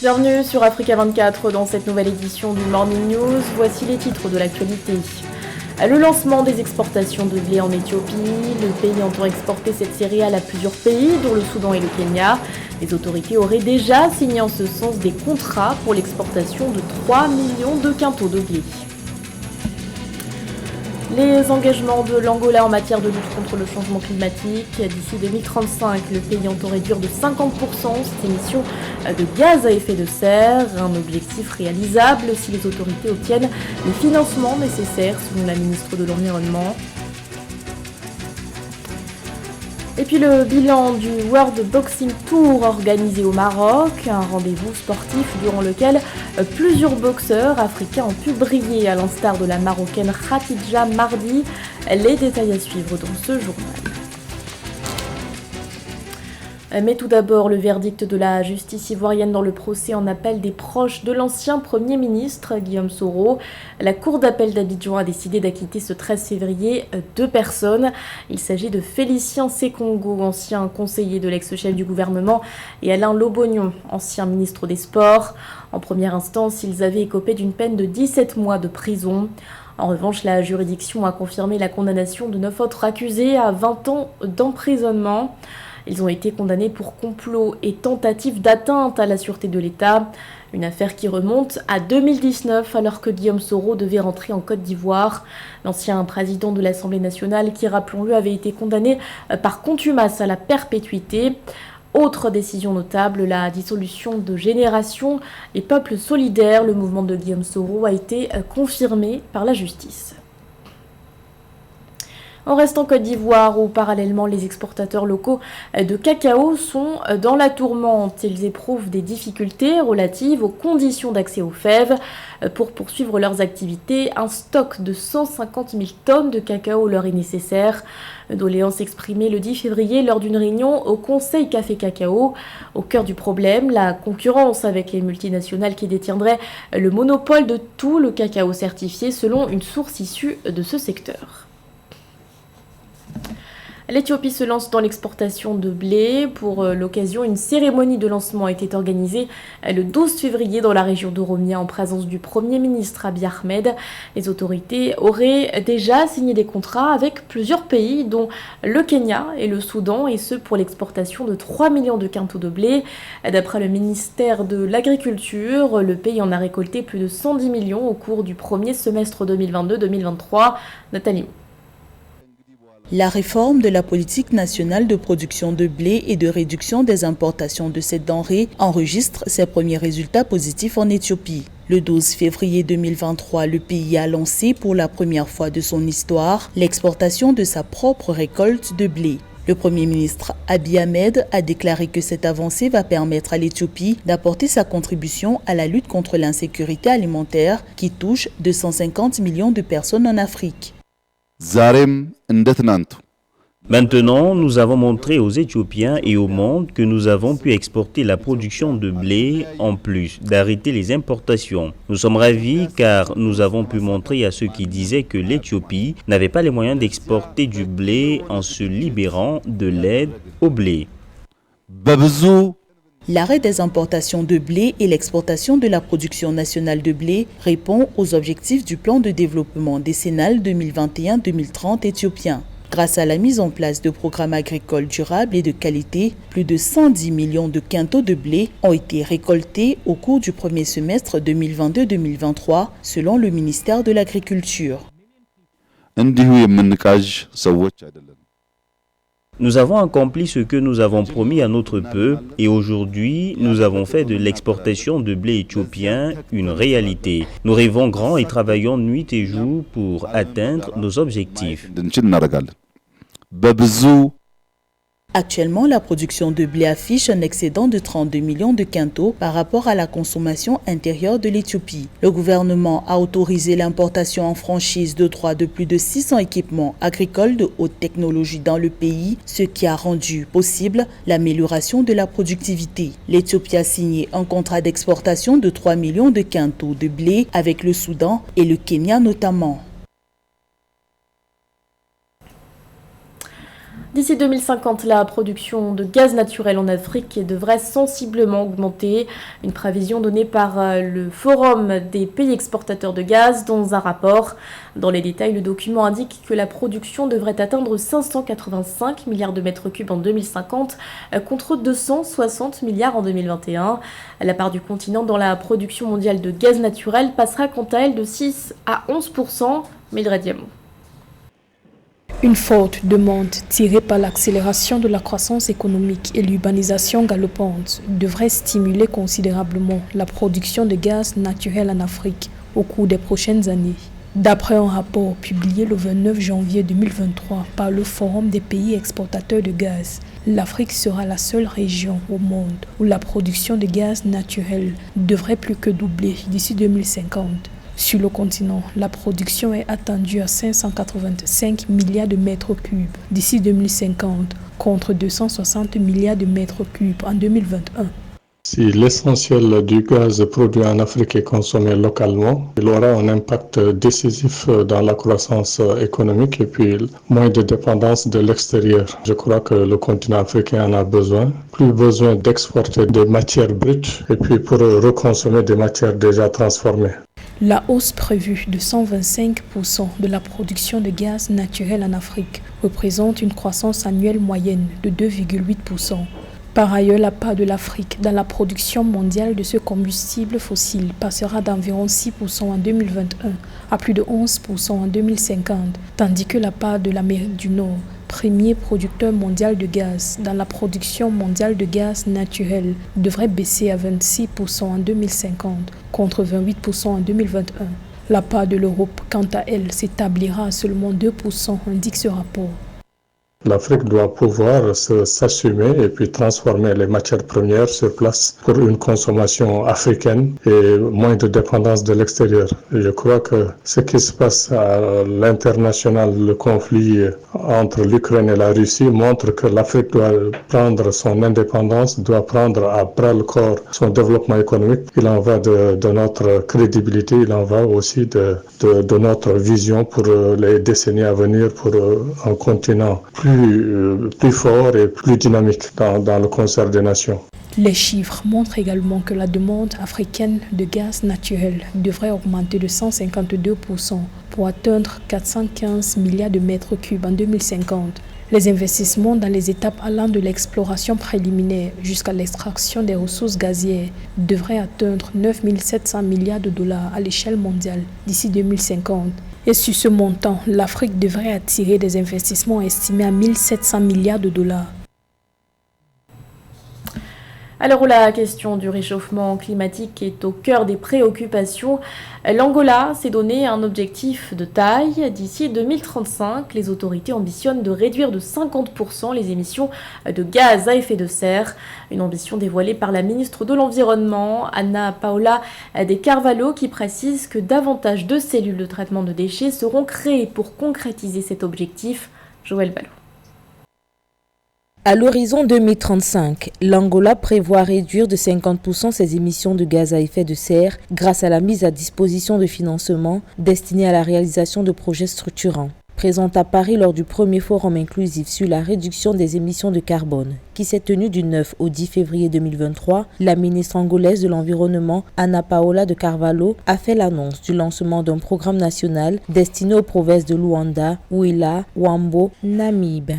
Bienvenue sur Africa 24 dans cette nouvelle édition du Morning News. Voici les titres de l'actualité. Le lancement des exportations de blé en Éthiopie. Le pays entend exporter cette céréale à plusieurs pays, dont le Soudan et le Kenya. Les autorités auraient déjà signé en ce sens des contrats pour l'exportation de 3 millions de quintaux de blé. Les engagements de l'Angola en matière de lutte contre le changement climatique. D'ici 2035, le pays entend réduire de 50% ses émissions de gaz à effet de serre. Un objectif réalisable si les autorités obtiennent les financements nécessaires, selon la ministre de l'Environnement. Et puis le bilan du World Boxing Tour organisé au Maroc, un rendez-vous sportif durant lequel plusieurs boxeurs africains ont pu briller, à l'instar de la Marocaine Khatidja Mardi. Les détails à suivre dans ce journal. Mais tout d'abord, le verdict de la justice ivoirienne dans le procès en appel des proches de l'ancien Premier ministre Guillaume Soro. La Cour d'appel d'Abidjan a décidé d'acquitter ce 13 février 2 personnes. Il s'agit de Félicien Sekongo, ancien conseiller de l'ex-chef du gouvernement, et Alain Lobognon, ancien ministre des Sports. En première instance, ils avaient écopé d'une peine de 17 mois de prison. En revanche, la juridiction a confirmé la condamnation de 9 autres accusés à 20 ans d'emprisonnement. Ils ont été condamnés pour complot et tentative d'atteinte à la sûreté de l'État. Une affaire qui remonte à 2019 alors que Guillaume Soro devait rentrer en Côte d'Ivoire. L'ancien président de l'Assemblée nationale qui, rappelons-le, avait été condamné par contumace à la perpétuité. Autre décision notable, la dissolution de Génération et Peuple solidaire. Le mouvement de Guillaume Soro a été confirmé par la justice. On reste en Côte d'Ivoire où parallèlement les exportateurs locaux de cacao sont dans la tourmente. Ils éprouvent des difficultés relatives aux conditions d'accès aux fèves. Pour poursuivre leurs activités, un stock de 150 000 tonnes de cacao leur est nécessaire. Doléance exprimée le 10 février lors d'une réunion au Conseil Café Cacao. Au cœur du problème, la concurrence avec les multinationales qui détiendraient le monopole de tout le cacao certifié selon une source issue de ce secteur. L'Éthiopie se lance dans l'exportation de blé. Pour l'occasion, une cérémonie de lancement a été organisée le 12 février dans la région d'Oromia en présence du Premier ministre Abiy Ahmed. Les autorités auraient déjà signé des contrats avec plusieurs pays, dont le Kenya et le Soudan, et ce pour l'exportation de 3 millions de quintaux de blé. D'après le ministère de l'Agriculture, le pays en a récolté plus de 110 millions au cours du premier semestre 2022-2023. Nathalie. La réforme de la politique nationale de production de blé et de réduction des importations de cette denrée enregistre ses premiers résultats positifs en Éthiopie. Le 12 février 2023, le pays a lancé pour la première fois de son histoire l'exportation de sa propre récolte de blé. Le Premier ministre Abiy Ahmed a déclaré que cette avancée va permettre à l'Éthiopie d'apporter sa contribution à la lutte contre l'insécurité alimentaire qui touche 250 millions de personnes en Afrique. Maintenant, nous avons montré aux Éthiopiens et au monde que nous avons pu exporter la production de blé en plus d'arrêter les importations. Nous sommes ravis car nous avons pu montrer à ceux qui disaient que l'Éthiopie n'avait pas les moyens d'exporter du blé en se libérant de l'aide au blé. L'arrêt des importations de blé et l'exportation de la production nationale de blé répond aux objectifs du plan de développement décennal 2021-2030 éthiopien. Grâce à la mise en place de programmes agricoles durables et de qualité, plus de 110 millions de quintaux de blé ont été récoltés au cours du premier semestre 2022-2023, selon le ministère de l'Agriculture. Nous avons accompli ce que nous avons promis à notre peuple et aujourd'hui, nous avons fait de l'exportation de blé éthiopien une réalité. Nous rêvons grand et travaillons nuit et jour pour atteindre nos objectifs. Actuellement, la production de blé affiche un excédent de 32 millions de quintaux par rapport à la consommation intérieure de l'Éthiopie. Le gouvernement a autorisé l'importation en franchise de droits de plus de 600 équipements agricoles de haute technologie dans le pays, ce qui a rendu possible l'amélioration de la productivité. L'Éthiopie a signé un contrat d'exportation de 3 millions de quintaux de blé avec le Soudan et le Kenya notamment. D'ici 2050, la production de gaz naturel en Afrique devrait sensiblement augmenter. Une prévision donnée par le Forum des pays exportateurs de gaz dans un rapport. Dans les détails, le document indique que la production devrait atteindre 585 milliards de mètres cubes en 2050 contre 260 milliards en 2021. La part du continent dans la production mondiale de gaz naturel passera quant à elle de 6 à 11%. Mildred Diamond. Une forte demande tirée par l'accélération de la croissance économique et l'urbanisation galopante devrait stimuler considérablement la production de gaz naturel en Afrique au cours des prochaines années. D'après un rapport publié le 29 janvier 2023 par le Forum des pays exportateurs de gaz, l'Afrique sera la seule région au monde où la production de gaz naturel devrait plus que doubler d'ici 2050. Sur le continent, la production est attendue à 585 milliards de mètres cubes d'ici 2050 contre 260 milliards de mètres cubes en 2021. Si l'essentiel du gaz produit en Afrique est consommé localement, il aura un impact décisif dans la croissance économique et puis moins de dépendance de l'extérieur. Je crois que le continent africain en a besoin. Plus besoin d'exporter des matières brutes et puis pour reconsommer des matières déjà transformées. La hausse prévue de 125% de la production de gaz naturel en Afrique représente une croissance annuelle moyenne de 2,8%. Par ailleurs, la part de l'Afrique dans la production mondiale de ce combustible fossile passera d'environ 6% en 2021 à plus de 11% en 2050, tandis que la part de l'Amérique du Nord, premier producteur mondial de gaz dans la production mondiale de gaz naturel, devrait baisser à 26% en 2050 contre 28% en 2021. La part de l'Europe, quant à elle, s'établira à seulement 2%, indique ce rapport. L'Afrique doit pouvoir s'assumer et puis transformer les matières premières sur place pour une consommation africaine et moins de dépendance de l'extérieur. Je crois que ce qui se passe à l'international, le conflit entre l'Ukraine et la Russie, montre que l'Afrique doit prendre son indépendance, doit prendre à bras le corps son développement économique. Il en va de notre crédibilité, il en va aussi de notre vision pour les décennies à venir, pour un continent plus fort et plus dynamique dans le concert des nations. Les chiffres montrent également que la demande africaine de gaz naturel devrait augmenter de 152% pour atteindre 415 milliards de mètres cubes en 2050. Les investissements dans les étapes allant de l'exploration préliminaire jusqu'à l'extraction des ressources gazières devraient atteindre 9 700 milliards de dollars à l'échelle mondiale d'ici 2050. Et sur ce montant, l'Afrique devrait attirer des investissements estimés à 1 700 milliards de dollars. À l'heure où la question du réchauffement climatique est au cœur des préoccupations, l'Angola s'est donné un objectif de taille. D'ici 2035, les autorités ambitionnent de réduire de 50% les émissions de gaz à effet de serre. Une ambition dévoilée par la ministre de l'Environnement, Ana Paula de Carvalho, qui précise que davantage de cellules de traitement de déchets seront créées pour concrétiser cet objectif. Joël Ballot. À l'horizon 2035, l'Angola prévoit réduire de 50% ses émissions de gaz à effet de serre grâce à la mise à disposition de financements destinés à la réalisation de projets structurants. Présente à Paris lors du premier forum inclusif sur la réduction des émissions de carbone, qui s'est tenu du 9 au 10 février 2023, la ministre angolaise de l'Environnement, Ana Paula de Carvalho, a fait l'annonce du lancement d'un programme national destiné aux provinces de Luanda, Ouila, Wambo, Namibe.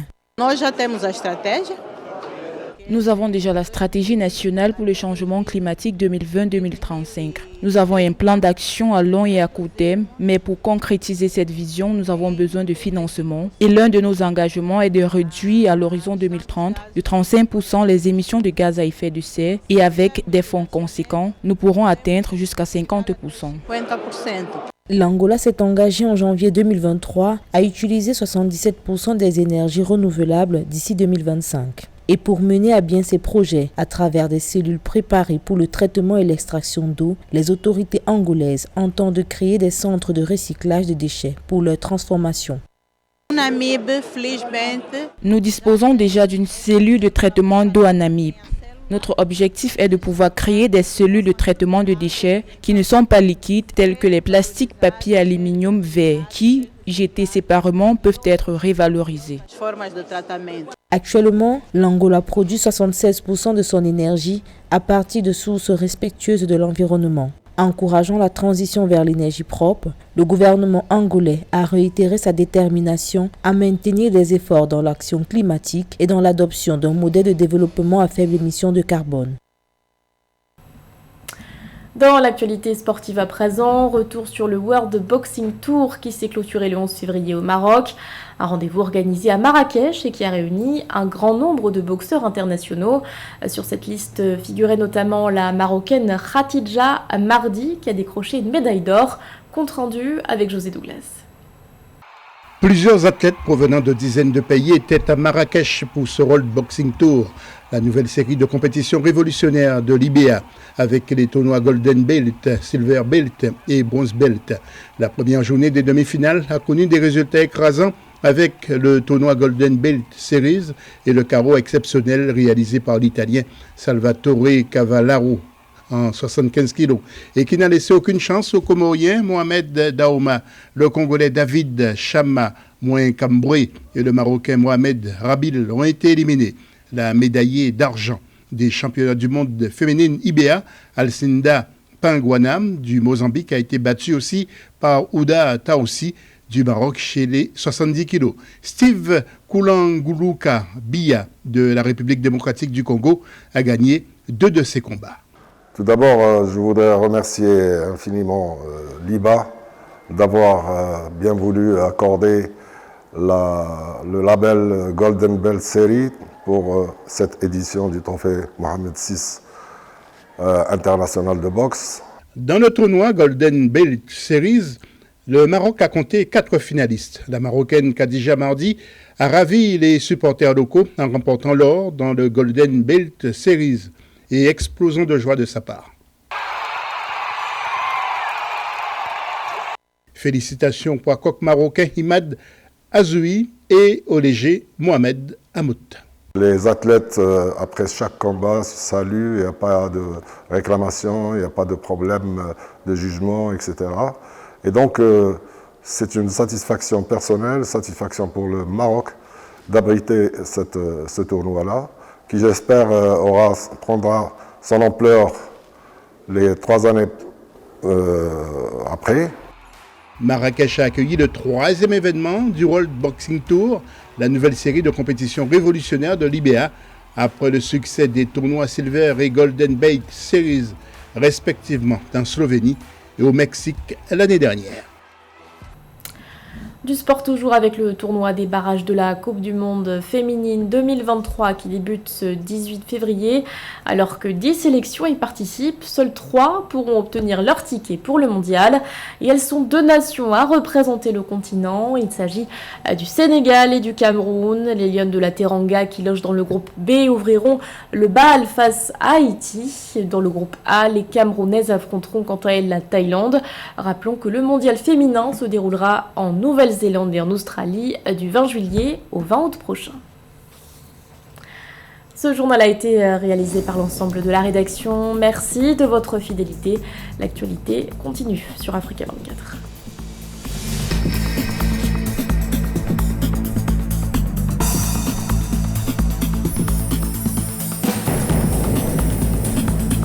Nous avons déjà la stratégie nationale pour le changement climatique 2020-2035. Nous avons un plan d'action à long et à court terme, mais pour concrétiser cette vision, nous avons besoin de financement. Et l'un de nos engagements est de réduire à l'horizon 2030 de 35% les émissions de gaz à effet de serre et avec des fonds conséquents, nous pourrons atteindre jusqu'à 50%. L'Angola s'est engagé en janvier 2023 à utiliser 77% des énergies renouvelables d'ici 2025. Et pour mener à bien ces projets à travers des cellules préparées pour le traitement et l'extraction d'eau, les autorités angolaises entendent créer des centres de recyclage de déchets pour leur transformation. Nous disposons déjà d'une cellule de traitement d'eau à Namibe. Notre objectif est de pouvoir créer des cellules de traitement de déchets qui ne sont pas liquides, tels que les plastiques, papier, aluminium, verre, qui, jetés séparément peuvent être révalorisés. Actuellement, l'Angola produit 76% de son énergie à partir de sources respectueuses de l'environnement. Encourageant la transition vers l'énergie propre, le gouvernement angolais a réitéré sa détermination à maintenir des efforts dans l'action climatique et dans l'adoption d'un modèle de développement à faible émission de carbone. Dans l'actualité sportive à présent, retour sur le World Boxing Tour qui s'est clôturé le 11 février au Maroc. Un rendez-vous organisé à Marrakech et qui a réuni un grand nombre de boxeurs internationaux. Sur cette liste figurait notamment la Marocaine Khatidja Mardi qui a décroché une médaille d'or. Compte rendu avec José Douglas. Plusieurs athlètes provenant de dizaines de pays étaient à Marrakech pour ce World Boxing Tour, la nouvelle série de compétitions révolutionnaires de l'IBA, avec les tournois Golden Belt, Silver Belt et Bronze Belt. La première journée des demi-finales a connu des résultats écrasants avec le tournoi Golden Belt Series et le carreau exceptionnel réalisé par l'Italien Salvatore Cavallaro en 75 kilos, et qui n'a laissé aucune chance au Comorien Mohamed Daouma, le Congolais David Chama Mouin-Cambré et le Marocain Mohamed Rabil ont été éliminés. La médaillée d'argent des championnats du monde féminine IBA, Alcinda Pinguanam du Mozambique, a été battue aussi par Ouda Taoussi du Maroc chez les 70 kilos. Steve Koulanguluka Biya de la République démocratique du Congo a gagné 2 de ses combats. Tout d'abord, je voudrais remercier infiniment l'IBA d'avoir bien voulu accorder le label Golden Belt Series pour cette édition du trophée Mohamed VI international de boxe. Dans le tournoi Golden Belt Series, le Maroc a compté 4 finalistes. La Marocaine Khatidja Mardi a ravi les supporters locaux en remportant l'or dans le Golden Belt Series et explosant de joie de sa part. Félicitations pour coq marocain Imad Azoui et au léger Mohamed Hamout. Les athlètes, après chaque combat, se saluent, il n'y a pas de réclamation, il n'y a pas de problème de jugement, etc. Et donc, c'est une satisfaction personnelle, satisfaction pour le Maroc d'abriter ce tournoi-là, qui j'espère prendra son ampleur les 3 années après. Marrakech a accueilli le 3e événement du World Boxing Tour, la nouvelle série de compétitions révolutionnaires de l'IBA, après le succès des tournois Silver et Golden Belt Series, respectivement en Slovénie et au Mexique l'année dernière. Du sport toujours avec le tournoi des barrages de la Coupe du Monde féminine 2023 qui débute ce 18 février. Alors que 10 sélections y participent, seules 3 pourront obtenir leur ticket pour le mondial. Et elles sont 2 nations à représenter le continent. Il s'agit du Sénégal et du Cameroun. Les Lions de la Teranga qui logent dans le groupe B ouvriront le bal face à Haïti. Dans le groupe A, les Camerounaises affronteront quant à elles la Thaïlande. Rappelons que le mondial féminin se déroulera en Nouvelle-Zélande et en Australie du 20 juillet au 20 août prochain. Ce journal a été réalisé par l'ensemble de la rédaction. Merci de votre fidélité. L'actualité continue sur Africa 24.